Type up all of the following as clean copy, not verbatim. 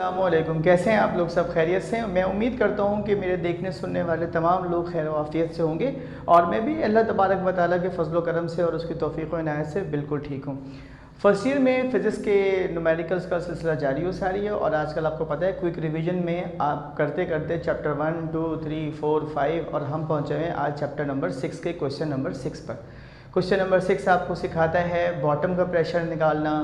अस्सलामुअलैकुम, कैसे हैं आप लोग? सब खैरियत से हैं? मैं उम्मीद करता हूं कि मेरे देखने सुनने वाले तमाम लोग खैर वाफियत से होंगे और मैं भी अल्लाह तबारक व तआला के फजल करम से और उसकी तौफीक व इनायत से बिल्कुल ठीक हूं। फर्स्ट ईयर में फ़िज़िक्स के न्यूमेरिकल्स का सिलसिला जारी हो सारी है और आजकल आपको पता है क्विक रिवीजन में आप करते करते चैप्टर 1, 2, 3, 4, 5 और हम पहुँचे हैं आज चैप्टर नंबर 6 के क्वेश्चन नंबर 6 पर। क्वेश्चन नंबर 6 आपको सिखाता है बॉटम का प्रेशर निकालना,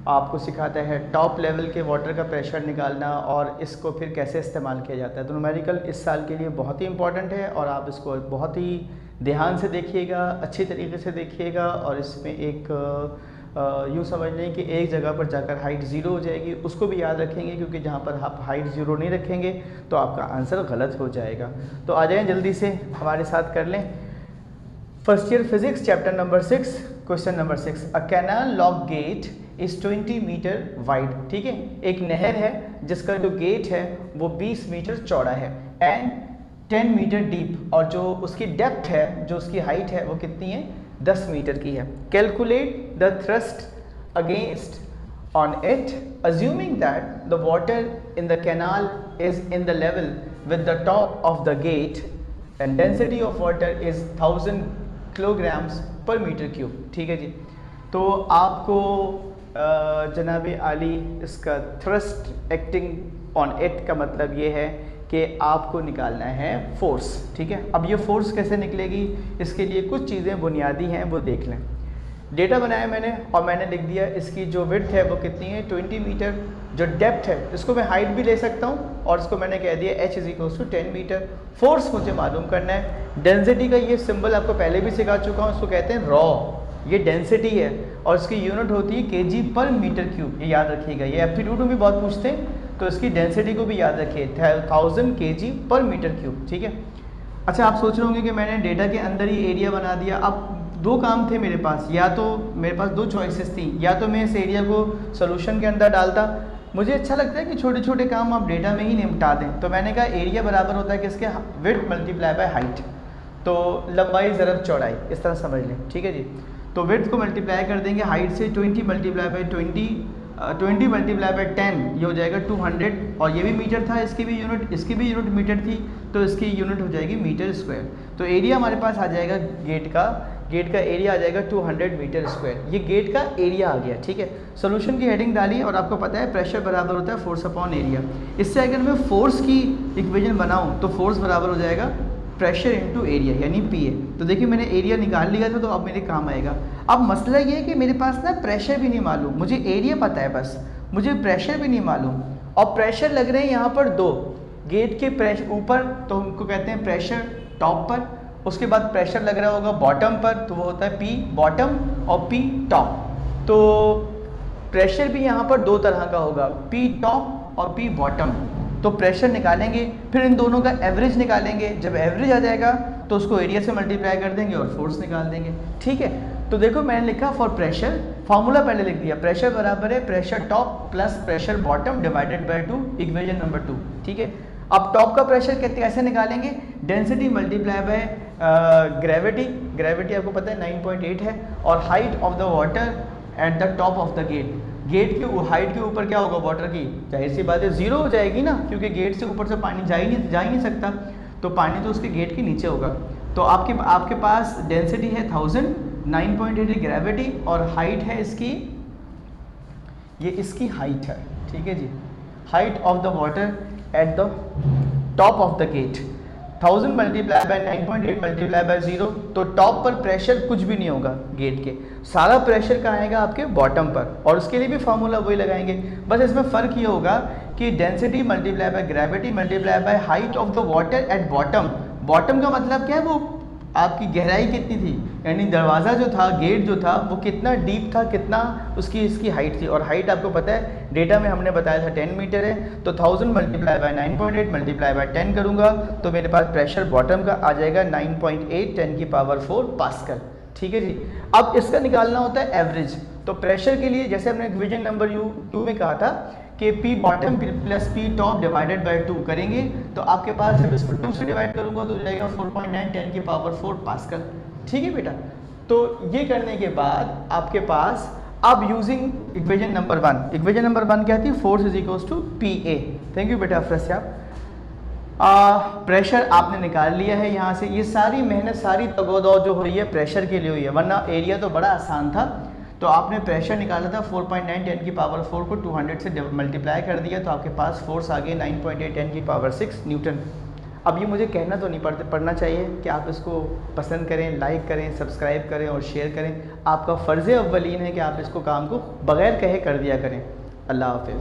आपको सिखाता है टॉप लेवल के वाटर का प्रेशर निकालना और इसको फिर कैसे इस्तेमाल किया जाता है। तो न्यूमेरिकल इस साल के लिए बहुत ही इंपॉर्टेंट है और आप इसको बहुत ही ध्यान से देखिएगा, अच्छी तरीके से देखिएगा और इसमें एक यूँ समझ लें कि एक जगह पर जाकर हाइट ज़ीरो हो जाएगी, उसको भी याद रखेंगे क्योंकि जहाँ पर आप हाइट ज़ीरो नहीं रखेंगे तो आपका आंसर गलत हो जाएगा। तो आ जाएँ जल्दी से हमारे साथ कर लें। First year physics chapter number 6 question number 6, a canal lock gate is 20 metre wide. ठीक है, एक नहर है जिसका जो गेट है वो 20 मीटर चौड़ा है एंड 10 मीटर डीप और जो उसकी डेप्थ है, जो उसकी हाइट है वो कितनी है? 10 मीटर की है। Calculate the thrust against on it assuming that the water in the canal is in the level with the top of the gate and density of water is 1000 kilograms per meter cube। ठीक है जी, तो आपको जनाब आली इसका thrust acting on it का मतलब ये है कि आपको निकालना है फोर्स। ठीक है, अब ये फोर्स कैसे निकलेगी, इसके लिए कुछ चीज़ें बुनियादी हैं वो देख लें। डेटा बनाया मैंने और मैंने लिख दिया इसकी जो विड्थ है वो कितनी है? 20 मीटर। जो डेप्थ है इसको मैं हाइट भी ले सकता हूँ और इसको मैंने कह दिया h = 10 मीटर। फोर्स मुझे मालूम करना है। डेंसिटी का ये सिंबल आपको पहले भी सिखा चुका हूँ, इसको कहते हैं रॉ। ये डेंसिटी है और इसकी यूनिट होती है केजी पर मीटर क्यूब, ये याद रखिएगा। ये एप्टीट्यूड में भी बहुत पूछते हैं तो इसकी डेंसिटी को भी याद रखिए, 1000 kg पर मीटर क्यूब। ठीक है, अच्छा आप सोच रहे होंगे कि मैंने डेटा के अंदर ही एरिया बना दिया। अब दो काम थे मेरे पास, या तो मेरे पास दो चॉइसेस थी, या तो मैं इस एरिया को सोल्यूशन के अंदर डालता। मुझे अच्छा लगता है कि छोटे छोटे काम आप डेटा में ही निपटा दें, तो मैंने कहा एरिया बराबर होता है किसके? Width multiply by height. तो लंबाई ज़रब चौड़ाई, इस तरह समझ लें। ठीक है जी, तो विड्थ को मल्टीप्लाई कर देंगे हाइट से, 20 मल्टीप्लाई बाई 20 मल्टीप्लाई बाई 10 ये हो जाएगा 200 और ये भी मीटर था, इसकी भी यूनिट मीटर थी तो इसकी यूनिट हो जाएगी मीटर स्क्वायर। तो एरिया हमारे पास आ जाएगा गेट का एरिया आ जाएगा 200 मीटर स्क्वायर। ये गेट का एरिया आ गया। ठीक है, सोल्यूशन की हेडिंग डाली और आपको पता है प्रेशर बराबर होता है फोर्स अपॉन एरिया। इससे अगर मैं फोर्स की इक्वेशन बनाऊं तो फोर्स बराबर हो जाएगा प्रेशर इनटू एरिया यानी PA। तो देखिए मैंने एरिया निकाल लिया था तो अब मेरे काम आएगा। अब मसला ये है कि मेरे पास ना प्रेशर भी नहीं मालूम, मुझे एरिया पता है बस, मुझे प्रेशर भी नहीं मालूम। और प्रेशर लग रहे हैं यहाँ पर दो, गेट के प्रेशर ऊपर तो उनको कहते हैं प्रेशर टॉप पर, उसके बाद प्रेशर लग रहा होगा बॉटम पर तो वो होता है P बॉटम और P टॉप। तो प्रेशर भी यहाँ पर दो तरह का होगा, P टॉप और P बॉटम। तो प्रेशर निकालेंगे, फिर इन दोनों का एवरेज निकालेंगे। जब एवरेज आ जाएगा तो उसको एरिया से मल्टीप्लाई कर देंगे और फोर्स निकाल देंगे। ठीक है, तो देखो मैंने लिखा फॉर प्रेशर, फार्मूला पहले लिख दिया, प्रेशर बराबर है pressure top plus pressure bottom divided by 2, equation number 2। ठीक है, अब टॉप का प्रेशर कैसे निकालेंगे? डेंसिटी मल्टीप्लाई बाय ग्रेविटी आपको पता है 9.8 है और height of the water at the top of the gate की हाइट के ऊपर क्या होगा वाटर की? जाहिर सी बात है ज़ीरो हो जाएगी ना, क्योंकि गेट से ऊपर से पानी जा ही नहीं सकता, तो पानी तो उसके गेट के नीचे होगा। तो आपके पास डेंसिटी है 1000, 9.8 ग्रेविटी और हाइट है इसकी, ये इसकी हाइट है। ठीक है जी, height of the water at the top of the gate 1000 multiply by 9.8 multiply by 0, तो टॉप पर प्रेशर कुछ भी नहीं होगा गेट के, सारा प्रेशर कहाँ आएगा? आपके बॉटम पर। और उसके लिए भी फार्मूला वही लगाएंगे, बस इसमें फ़र्क ये होगा कि density multiply by gravity multiply by height of the water at bottom. Bottom का मतलब क्या है? वो आपकी गहराई कितनी थी, यानी दरवाज़ा जो था, गेट जो था वो कितना डीप था, कितना इसकी हाइट थी। और हाइट आपको पता है डेटा में हमने बताया था 10 मीटर है, तो 1000 मल्टीप्लाई बाय 9.8 मल्टीप्लाई बाय 10 करूँगा तो मेरे पास प्रेशर बॉटम का आ जाएगा 9.8 10 की पावर 4 पास्कल। ठीक है जी, अब इसका निकालना होता है एवरेज। तो प्रेशर के लिए जैसे हमने इक्वेशन नंबर 2 में कहा था कि P bottom plus P top divided by 2 करेंगे, तो आपके पास जब इसको 2 से डिवाइड करूंगा तो जाएगा 4.9 10 की पावर 4 पास्कल। ठीक है बेटा, तो ये करने के बाद आपके पास अब using equation number 1, equation number 1 क्या थी, force is equals to P A. Thank you बेटा अफरस्याब। प्रेशर आपने निकाल लिया है यहाँ से, ये सारी मेहनत सारी तगोदौ जो हुई है प्रेशर के लिए हुई है, वरना एरिया तो बड़ा आसान था। तो आपने प्रेशर निकाला था 4.9 10 की पावर 4 को 200 से मल्टीप्लाई कर दिया, तो आपके पास फोर्स आ गई 9.8 10 की पावर 6 न्यूटन। अब ये मुझे कहना तो नहीं पड़ना चाहिए कि आप इसको पसंद करें, लाइक करें, सब्सक्राइब करें और शेयर करें। आपका फ़र्ज़ अव्वलीन है कि आप इसको काम को बग़ैर कहे कर दिया करें। अल्लाह हाफ़िज़।